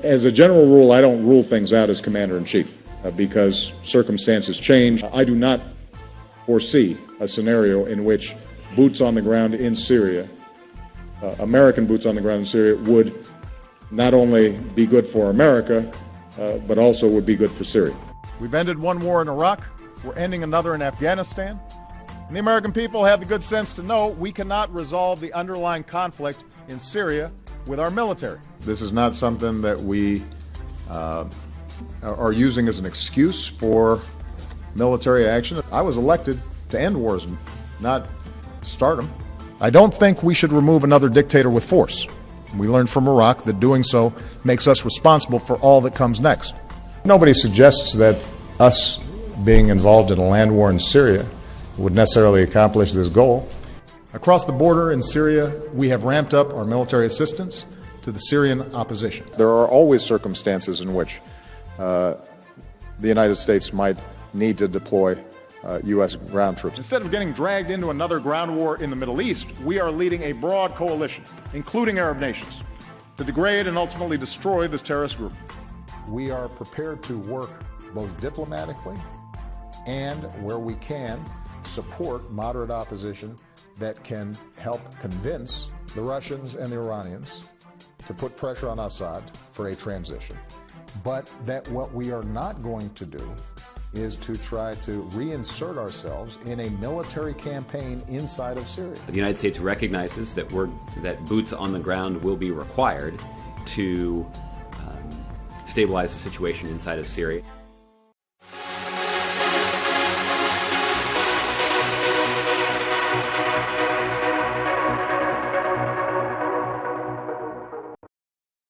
As a general rule, I don't rule things out as commander-in-chief because circumstances change. I do not foresee a scenario in which boots on the ground in Syria, American boots on the ground in Syria, would not only be good for America, but also would be good for Syria. We've ended one war in Iraq. We're ending another in Afghanistan. And the American people have the good sense to know we cannot resolve the underlying conflict in Syria with our military. This is not something that we are using as an excuse for military action. I was elected to end wars, not start them. I don't think we should remove another dictator with force. We learned from Iraq that doing so makes us responsible for all that comes next. Nobody suggests that us being involved in a land war in Syria would necessarily accomplish this goal. Across the border in Syria, we have ramped up our military assistance to the Syrian opposition. There are always circumstances in which the United States might need to deploy U.S. ground troops. Instead of getting dragged into another ground war in the Middle East, we are leading a broad coalition, including Arab nations, to degrade and ultimately destroy this terrorist group. We are prepared to work both diplomatically and, where we can, support moderate opposition that can help convince the Russians and the Iranians to put pressure on Assad for a transition. But that what we are not going to do is to try to reinsert ourselves in a military campaign inside of Syria. The United States recognizes that boots on the ground will be required to stabilize the situation inside of Syria.